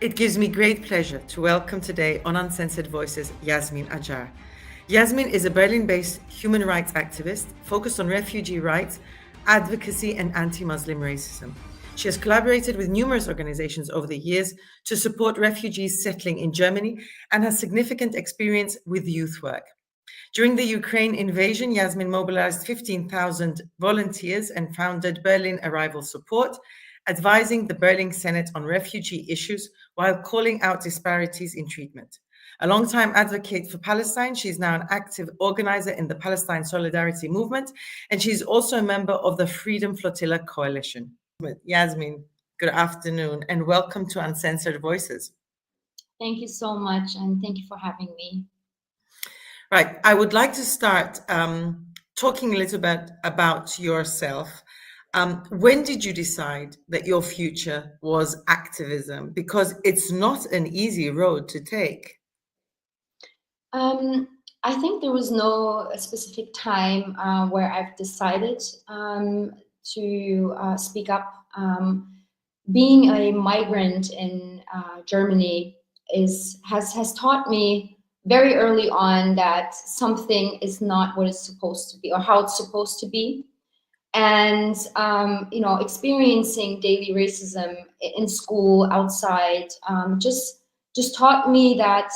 It gives me great pleasure to welcome today on Uncensored Voices, Yasemin Acar. Yasemin is a Berlin-based human rights activist focused on refugee rights, advocacy, and anti-Muslim racism. She has collaborated with numerous organizations over the years to support refugees settling in Germany and has significant experience with youth work. During the Ukraine invasion, Yasemin mobilized 15,000 volunteers and founded Berlin Arrival Support, advising the Berlin Senate on refugee issues while calling out disparities in treatment. A longtime advocate for Palestine, she's now an active organizer in the Palestine Solidarity Movement, and she's also a member of the Freedom Flotilla Coalition. Yasemin, good afternoon, and welcome to Uncensored Voices. Thank you so much, and thank you for having me. Right, I would like to start talking a little bit about yourself. When did you decide that your future was activism? Because it's not an easy road to take. I think there was no specific time where I've decided to speak up. Being a migrant in Germany has taught me very early on that something is not what it's supposed to be or how it's supposed to be. And, experiencing daily racism in school, outside, just taught me that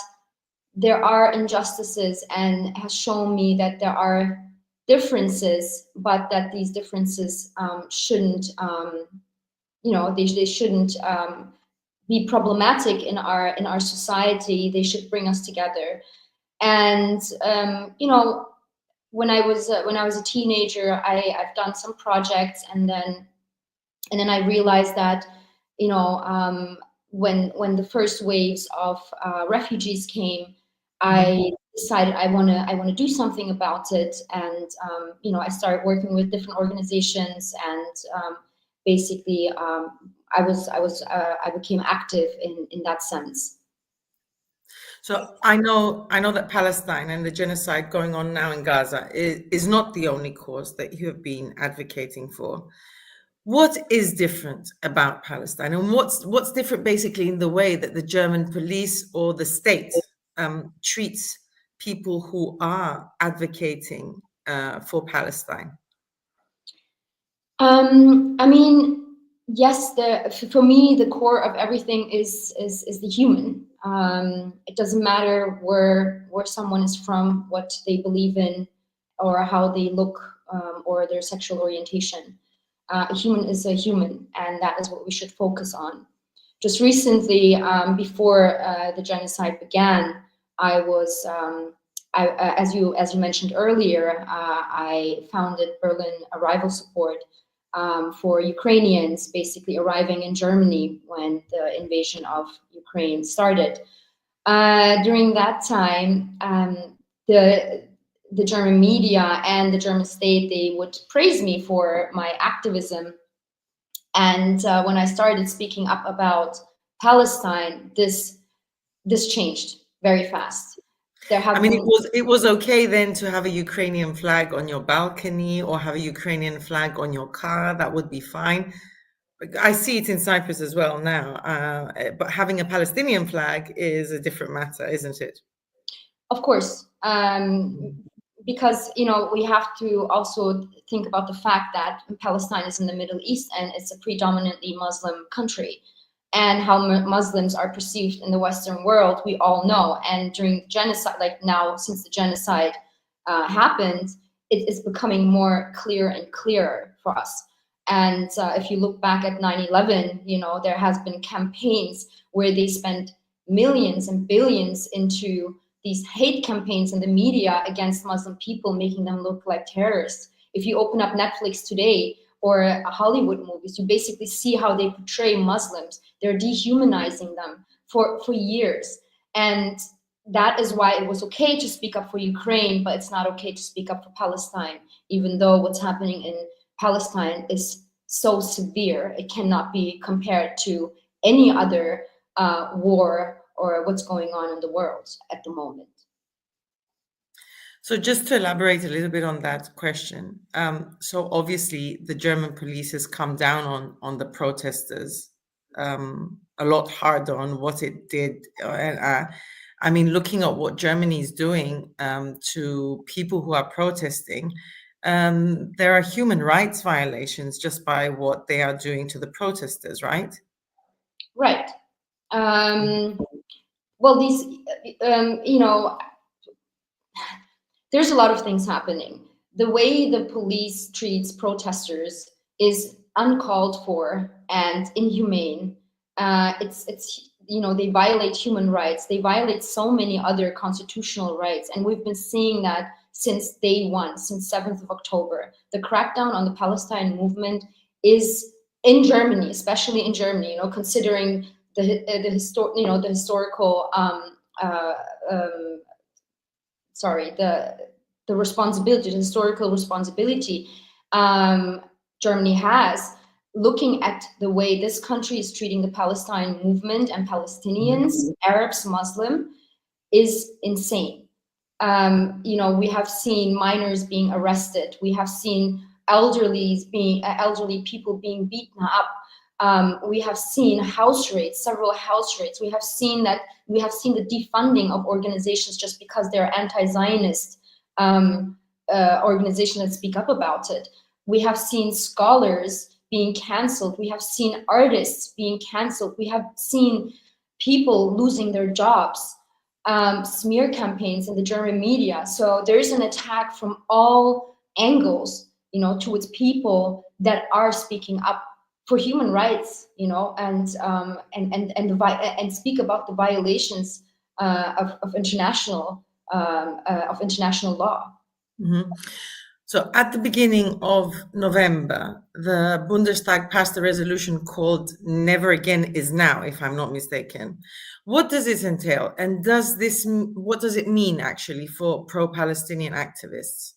there are injustices and has shown me that there are differences, but that these differences shouldn't, they shouldn't be problematic in our society. They should bring us together. And, when I was a teenager, I've done some projects, and then I realized that when the first waves of refugees came, I decided I want to do something about it, and I started working with different organizations, and basically I became active in that sense. So I know that Palestine and the genocide going on now in Gaza is not the only cause that you have been advocating for. What is different about Palestine, and what's different basically in the way that the German police or the state treats people who are advocating for Palestine? I mean, yes, for me, the core of everything is the human. It doesn't matter where someone is from, what they believe in, or how they look, or their sexual orientation. A human is a human, and that is what we should focus on. Just recently, before the genocide began, I was, as you mentioned earlier, I founded Berlin Arrival Support for Ukrainians basically arriving in Germany when the invasion of Ukraine started. During that time, the German media and the German state, they would praise me for my activism. And when I started speaking up about Palestine, this changed very fast. It was okay then to have a Ukrainian flag on your balcony or have a Ukrainian flag on your car. That would be fine. I see it in Cyprus as well now, but having a Palestinian flag is a different matter, isn't it? Of course, because we have to also think about the fact that Palestine is in the Middle East and it's a predominantly Muslim country. And how Muslims are perceived in the Western world, we all know. And during the genocide, like now, since the genocide happened, it is becoming more clear and clearer for us. And if you look back at 9/11, there has been campaigns where they spent millions and billions into these hate campaigns in the media against Muslim people, making them look like terrorists. If you open up Netflix today, or Hollywood movies, you basically see how they portray Muslims. They're dehumanizing them for years. And that is why it was okay to speak up for Ukraine, but it's not okay to speak up for Palestine, even though what's happening in Palestine is so severe. It cannot be compared to any other war or what's going on in the world at the moment. So just to elaborate a little bit on that question, so obviously the German police has come down on the protesters a lot harder on what it did. I mean, looking at what Germany is doing to people who are protesting, there are human rights violations just by what they are doing to the protesters, right? Right. Well, these, you know, there's a lot of things happening. The way the police treats protesters is uncalled for and inhumane. It's you know, they violate human rights. They violate so many other constitutional rights, and we've been seeing that since day one, since 7th of October. The crackdown on the Palestine movement is in Germany, especially in Germany. You know, considering the historical sorry, the responsibility, the historical responsibility Germany has, looking at the way this country is treating the Palestine movement and Palestinians, Arabs, Muslim, is insane. You know, we have seen minors being arrested. We have seen elderly people being beaten up. We have seen house raids, several house raids. We have seen the defunding of organizations just because they're anti-Zionist organizations that speak up about it. We have seen scholars being canceled. We have seen artists being canceled. We have seen people losing their jobs, smear campaigns in the German media. So there's an attack from all angles, you know, towards people that are speaking up for human rights, you know, and speak about the violations of international law. Mm-hmm. So at the beginning of November, the Bundestag passed a resolution called "Never Again is Now," if I'm not mistaken. What does this entail, and what does it mean actually for pro-Palestinian activists?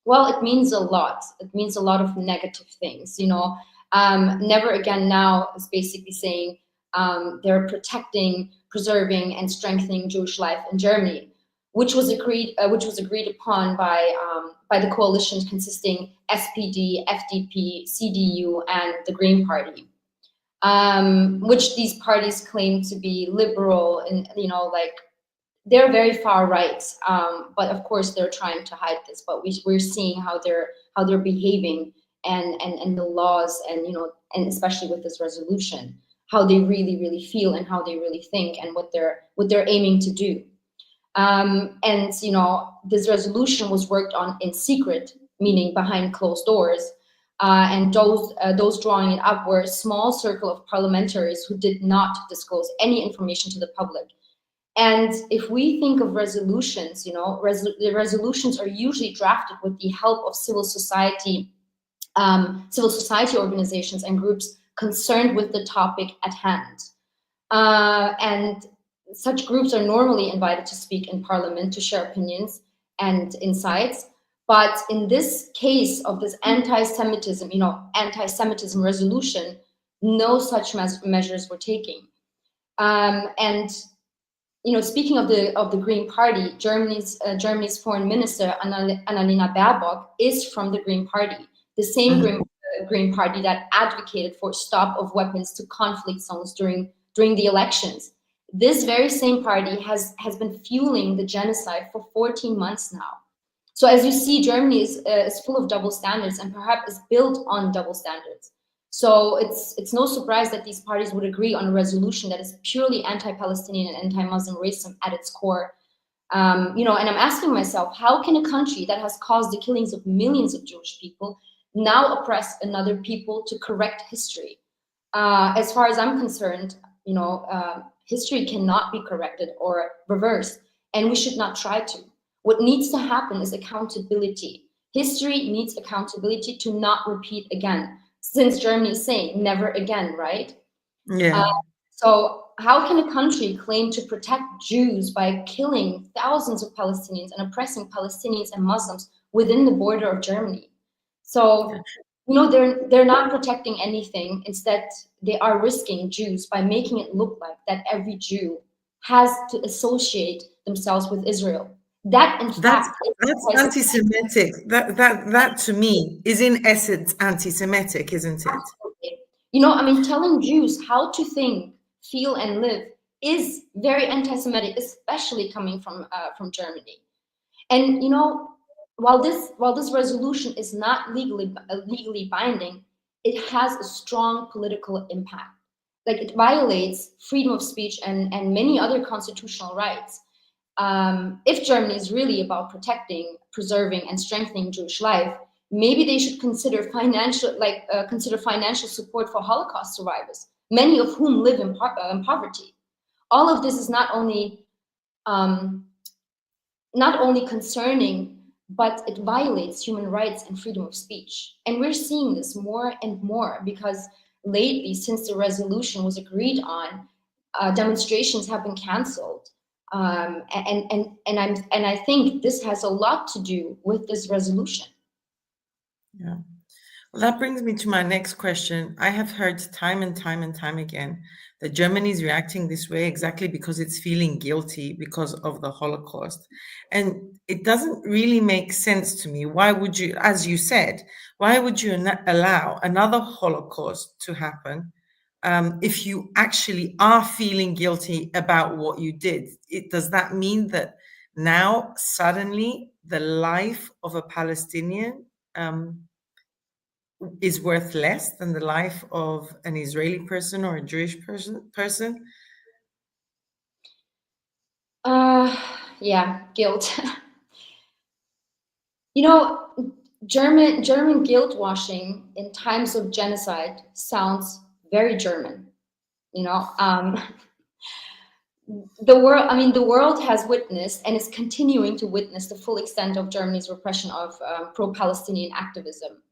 Well, it means a lot. It means a lot of negative things, you know. Never Again Now is basically saying they're protecting, preserving, and strengthening Jewish life in Germany, which was agreed upon by the coalition consisting SPD, FDP, CDU, and the Green Party, which these parties claim to be liberal and, you know, like, they're very far right, but of course they're trying to hide this. But we're seeing how they're behaving, and the laws, and, you know, and especially with this resolution, how they really feel and how they really think, and what they're aiming to do. And, you know, this resolution was worked on in secret, meaning behind closed doors. And those drawing it up were a small circle of parliamentarians who did not disclose any information to the public. And if we think of resolutions, you know, the resolutions are usually drafted with the help of civil society organizations and groups concerned with the topic at hand. And such groups are normally invited to speak in parliament to share opinions and insights. But in this case of this anti-Semitism resolution, no such measures were taken. And, you know, speaking of the Green Party, Germany's foreign minister Annalena Baerbock is from the Green Party, the same Green Party that advocated for stop of weapons to conflict zones during the elections. This very same party has been fueling the genocide for 14 months now. So as you see, Germany is full of double standards, and perhaps is built on double standards. So it's no surprise that these parties would agree on a resolution that is purely anti-Palestinian and anti-Muslim racism at its core. You know, and I'm asking myself, how can a country that has caused the killings of millions of Jewish people now oppress another people to correct history? As far as I'm concerned, you know, history cannot be corrected or reversed, and we should not try to. What needs to happen is accountability. History needs accountability to not repeat again, since Germany is saying never again, right? Yeah. So how can a country claim to protect Jews by killing thousands of Palestinians and oppressing Palestinians and Muslims within the border of Germany? So, you know, they're not protecting anything. Instead, they are risking Jews by making it look like that every Jew has to associate themselves with Israel. That, in fact, that's anti-Semitic. That to me is in essence anti-Semitic, isn't it? Absolutely. You know, I mean, telling Jews how to think, feel, and live is very anti-Semitic, especially coming from Germany. And you know, while this resolution is not legally binding, it has a strong political impact. Like it violates freedom of speech and many other constitutional rights. If Germany is really about protecting, preserving, and strengthening Jewish life, maybe they should consider financial support for Holocaust survivors, many of whom live in poverty. All of this is um, not only concerning, but it violates human rights and freedom of speech. And we're seeing this more and more because lately, since the resolution was agreed on, demonstrations have been canceled. And I think this has a lot to do with this resolution. Yeah. Well, that brings me to my next question. I have heard time and time and time again that Germany is reacting this way exactly because it's feeling guilty because of the Holocaust. And it doesn't really make sense to me. Why would you, as you said, why would you allow another Holocaust to happen if you actually are feeling guilty about what you did? Does that mean that now suddenly the life of a Palestinian is worth less than the life of an Israeli person or a Jewish person? Yeah, guilt. You know, German guilt washing in times of genocide sounds very German. You know, the world has witnessed and is continuing to witness the full extent of Germany's repression of pro-Palestinian activism.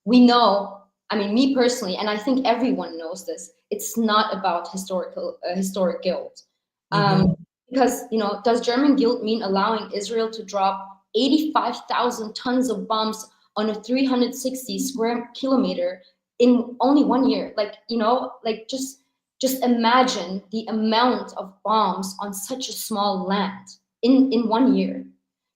We know, I mean, me personally, and I think everyone knows this, it's not about historic guilt. Mhm. Because, you know, does German guilt mean allowing Israel to drop 85,000 tons of bombs on a 360 square kilometer in only 1 year? Like, you know, like just imagine the amount of bombs on such a small land in 1 year.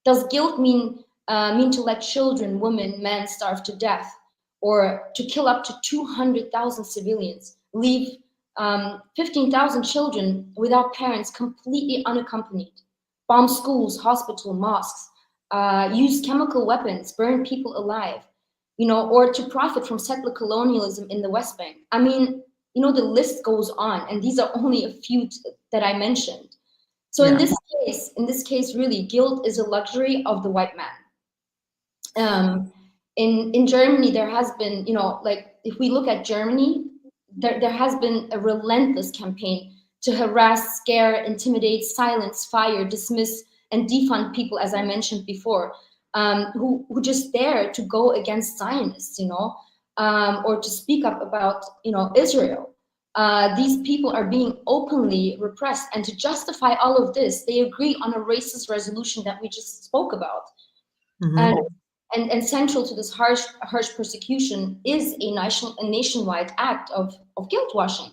Does guilt mean to let children, women, men starve to death, or to kill up to 200,000 civilians, leave 15,000 children without parents, completely unaccompanied, bomb schools, hospital, mosques, use chemical weapons, burn people alive, you know, or to profit from settler colonialism in the West Bank? I mean, you know, the list goes on, and these are only a few that I mentioned. So Yeah. in this case, really, guilt is a luxury of the white man. In Germany, there has been, you know, like if we look at Germany, there has been a relentless campaign to harass, scare, intimidate, silence, fire, dismiss, and defund people, as I mentioned before, who just dare to go against Zionists, you know, or to speak up about, you know, Israel. These people are being openly repressed, and to justify all of this, they agree on a racist resolution that we just spoke about. Mhm. And central to this harsh persecution is a nationwide act of guilt washing.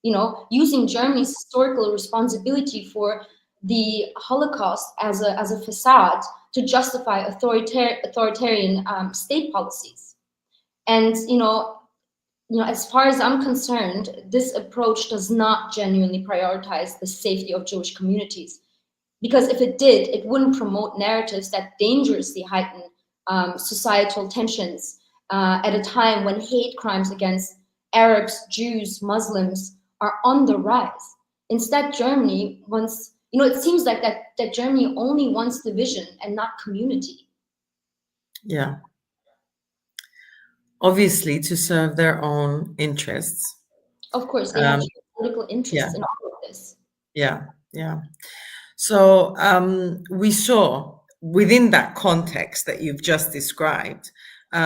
You know, using Germany's historical responsibility for the Holocaust as a facade to justify authoritarian state policies. And as far as I'm concerned, this approach does not genuinely prioritize the safety of Jewish communities. Because if it did, it wouldn't promote narratives that dangerously heighten societal tensions at a time when hate crimes against Arabs, Jews, Muslims are on the rise. Instead, Germany wants, you know, it seems like that Germany only wants division and not community. Yeah. Obviously, to serve their own interests. Of course, they have Um, geopolitical yeah, interests in all of this. yeah, yeah. So we saw within that context that you've just described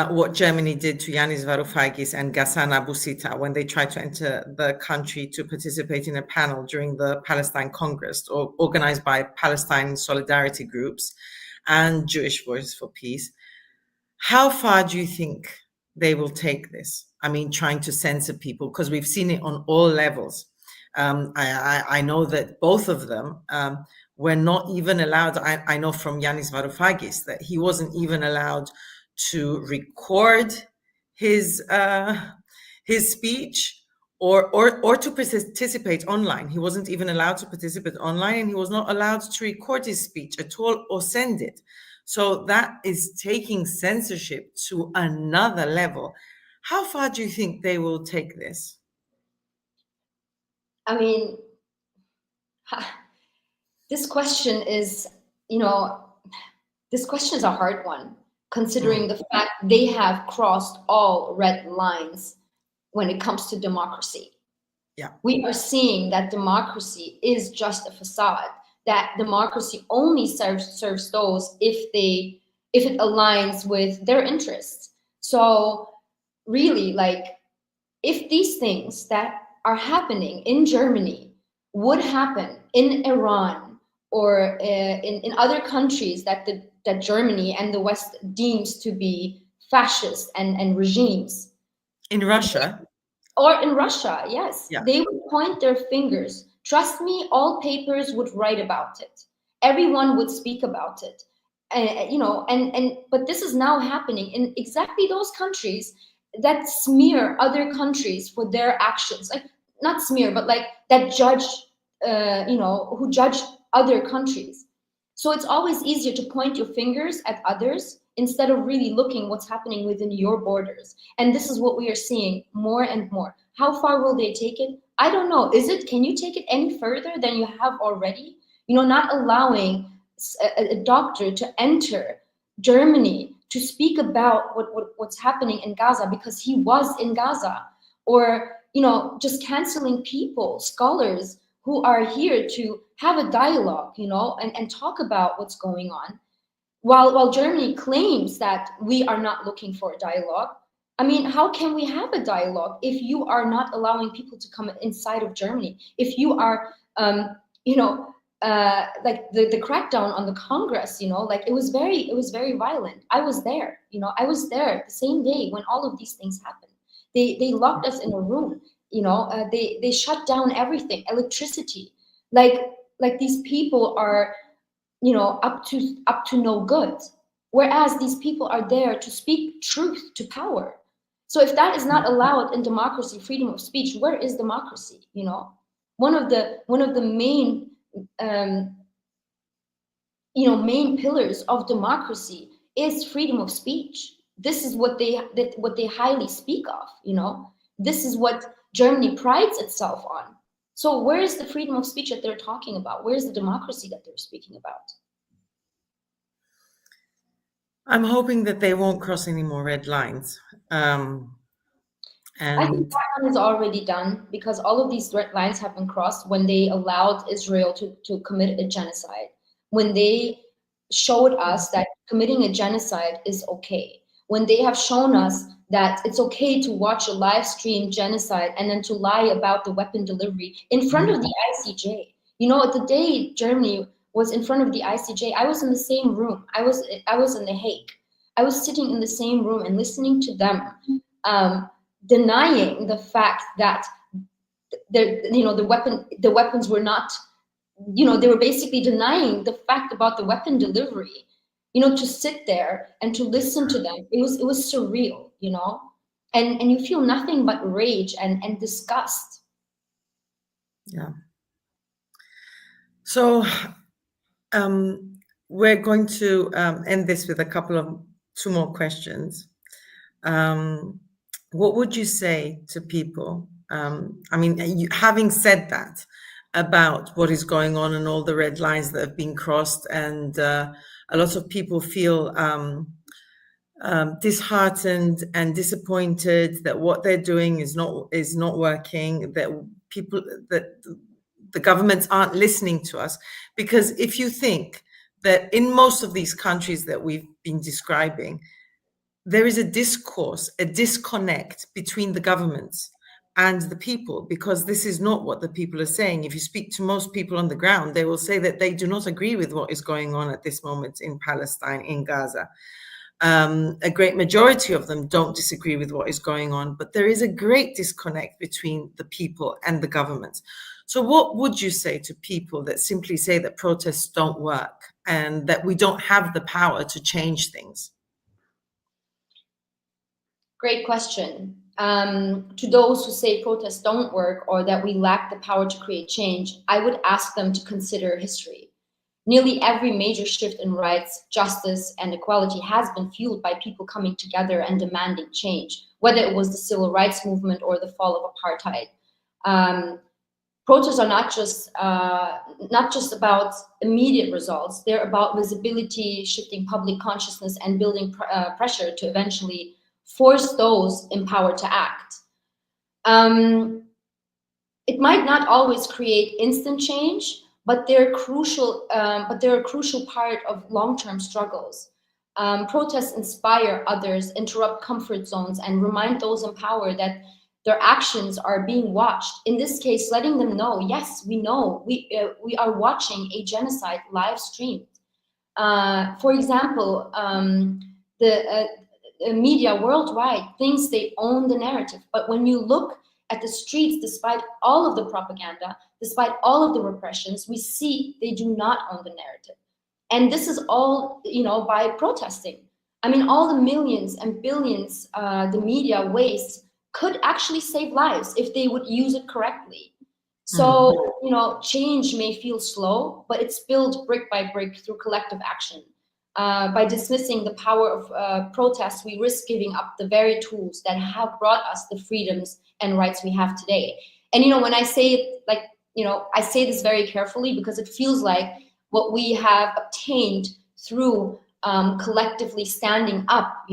what Germany did to Yanis Varoufakis and Ghassan Abu Sita when they tried to enter the country to participate in a panel during the Palestine Congress, or organized by Palestine solidarity groups and Jewish Voice for Peace. How far do you think they will take this? I mean, trying to censor people, because we've seen it on all levels. I know that both of them were not even allowed. I know from Yanis Varoufakis that he wasn't even allowed to record his speech or to participate online. He wasn't even allowed to participate online, and he was not allowed to record his speech at all or send it. So that is taking censorship to another level. How far do you think they will take this? I mean, this question is, this question is a hard one, considering the fact they have crossed all red lines when it comes to democracy. Yeah. We are seeing that democracy is just a facade, that democracy only serves those if it aligns with their interests. So really, like, if these things that are happening in Germany would happen in Iran or in other countries that Germany and the West deems to be fascist and regimes. In Russia? Or in Russia, yes. Yeah. They would point their fingers. Trust me, all papers would write about it. Everyone would speak about it. But this is now happening in exactly those countries that smear other countries for their actions. Like, not smear, but like that judge, who judge other countries. So it's always easier to point your fingers at others instead of really looking what's happening within your borders. And this is what we are seeing more and more. How far will they take it? I don't know. Can you take it any further than you have already? Not allowing a doctor to enter Germany to speak about what's happening in Gaza because he was in Gaza, or just canceling people, scholars who are here to have a dialogue, and talk about what's going on, while Germany claims that we are not looking for a dialogue. I mean, how can we have a dialogue if you are not allowing people to come inside of Germany? If you are, like the crackdown on the Congress, like it was very violent. I was there, I was there the same day when all of these things happened. They locked us in a room, they shut down everything, electricity. Like these people are, up to no good. Whereas these people are there to speak truth to power. So if that is not allowed in democracy, freedom of speech, where is democracy? One of the main main pillars of democracy is freedom of speech. This is what they highly speak of. This is what Germany prides itself on. So where is the freedom of speech that they're talking about? Where is the democracy that they're speaking about? I'm hoping that they won't cross any more red lines. I think that one is already done, because all of these red lines have been crossed when they allowed Israel to commit a genocide. When they showed us that committing a genocide is okay. When they have shown us that it's okay to watch a live stream genocide and then to lie about the weapon delivery in front of the ICJ. The day Germany was in front of the ICJ, I was in the same room. I was in The Hague. I was sitting in the same room and listening to them denying the fact that the weapons were not, they were basically denying the fact about the weapon delivery. To sit there and to listen to them, it was surreal, and you feel nothing but rage and disgust. Yeah. So we're going to end this with two more questions. What would you say to people? Having said that about what is going on and all the red lines that have been crossed, and a lot of people feel disheartened and disappointed that what they're doing is not working, that the governments aren't listening to us. Because if you think that in most of these countries that we've been describing, there is a disconnect between the governments and the people, because this is not what the people are saying. If you speak to most people on the ground, they will say that they do not agree with what is going on at this moment in Palestine, in Gaza. A great majority of them don't disagree with what is going on, but there is a great disconnect between the people and the government. So what would you say to people that simply say that protests don't work and that we don't have the power to change things? Great question. To those who say protests don't work or that we lack the power to create change, I would ask them to consider history. Nearly every major shift in rights, justice, and equality has been fueled by people coming together and demanding change, whether it was the civil rights movement or the fall of apartheid. Protests are not just about immediate results. They're about visibility, shifting public consciousness, and building pressure to eventually force those in power to act. It might not always create instant change, but they're crucial. But they're a crucial part of long-term struggles. Protests inspire others, interrupt comfort zones, and remind those in power that their actions are being watched. In this case, letting them know, yes, we know we are watching a genocide live streamed. For example, the media worldwide thinks they own the narrative, but when you look at the streets, despite all of the propaganda, despite all of the repressions, we see they do not own the narrative. And this is all, by protesting. I mean, all the millions and billions the media wastes could actually save lives if they would use it correctly. So, change may feel slow, but it's built brick by brick through collective action. By dismissing the power of protest, we risk giving up the very tools that have brought us the freedoms and rights we have today. And, when I say it, I say this very carefully because it feels like what we have obtained through collectively standing up,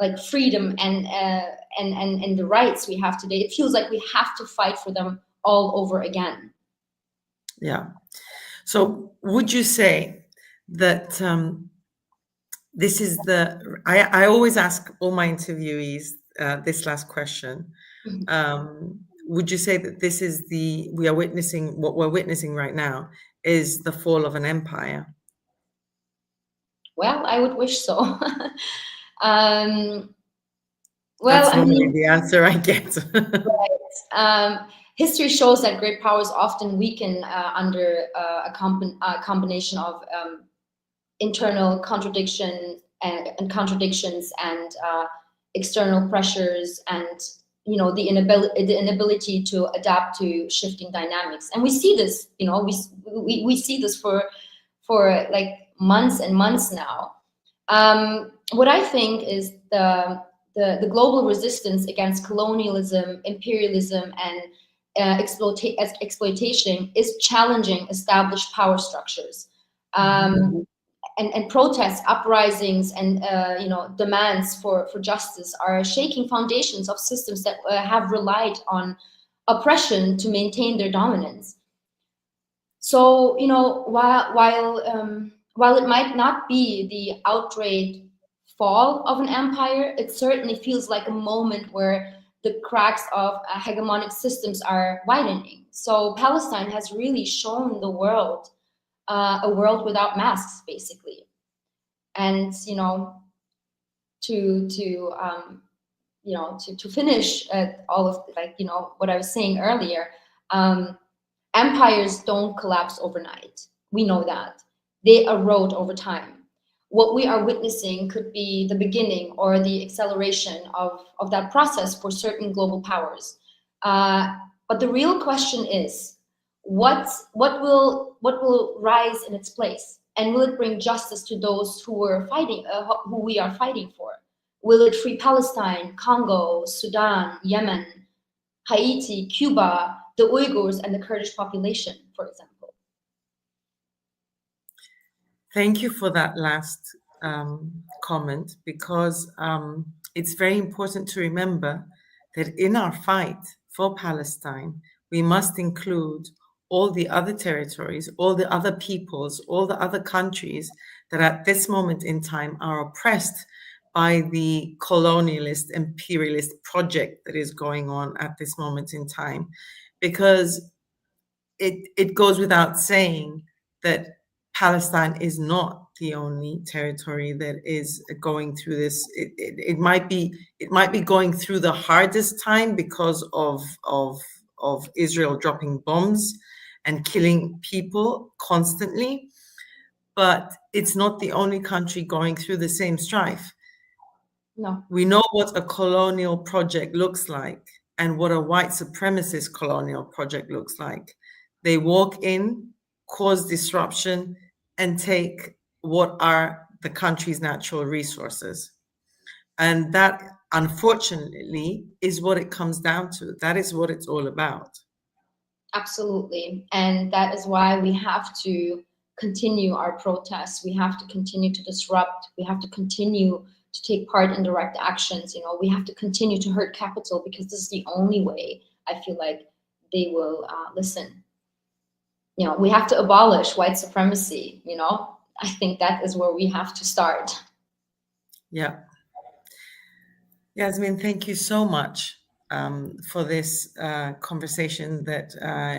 like freedom and the rights we have today, it feels like we have to fight for them all over again. Yeah. So would you say that this is I always ask all my interviewees this last question. Would you say that this is what we're witnessing right now is the fall of an empire? Well, I would wish so. That's normally the answer I get. Right. History shows that great powers often weaken under a combination of internal contradictions and external pressures, and the inability to adapt to shifting dynamics. And we see this, we see this for like months and months now. What I think is the global resistance against colonialism, imperialism, and exploitation is challenging established power structures. And protests, uprisings, and demands for justice are shaking foundations of systems that have relied on oppression to maintain their dominance. So while it might not be the outright fall of an empire, it certainly feels like a moment where the cracks of hegemonic systems are widening. So Palestine has really shown the world a world without masks, basically. And to finish all of what I was saying earlier, empires don't collapse overnight. We know that. They erode over time. What we are witnessing could be the beginning or the acceleration of that process for certain global powers. But the real question is, what will rise in its place, and will it bring justice to those who we are fighting for? Will it free Palestine, Congo, Sudan, Yemen, Haiti, Cuba, the Uyghurs, and the Kurdish population, for example? Thank you for that last comment, because it's very important to remember that in our fight for Palestine, we must include all the other territories, all the other peoples, all the other countries that at this moment in time are oppressed by the colonialist, imperialist project that is going on at this moment in time. Because it goes without saying that Palestine is not the only territory that is going through this. It might be going through the hardest time because of Israel dropping bombs and killing people constantly, but it's not the only country going through the same strife. No. We know what a colonial project looks like and what a white supremacist colonial project looks like. They walk in, cause disruption, and take what are the country's natural resources. And that, unfortunately, is what it comes down to. That is what it's all about. Absolutely. And that is why we have to continue our protests. We have to continue to disrupt. We have to continue to take part in direct actions. You know, we have to continue to hurt capital, because this is the only way I feel like they will listen. You know, we have to abolish white supremacy. You know, I think that is where we have to start. Yeah. Yasemin, thank you so much for this conversation that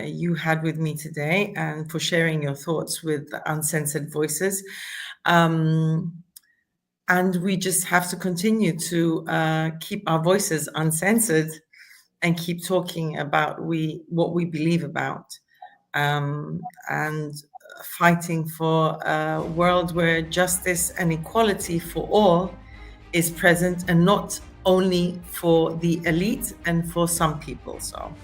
you had with me today, and for sharing your thoughts with Uncensored Voices. And we just have to continue to keep our voices uncensored and keep talking about what we believe about, and fighting for a world where justice and equality for all is present, and not only for the elite and for some people. So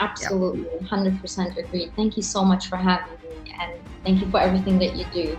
absolutely, 100% agree. Thank you so much for having me, and thank you for everything that you do.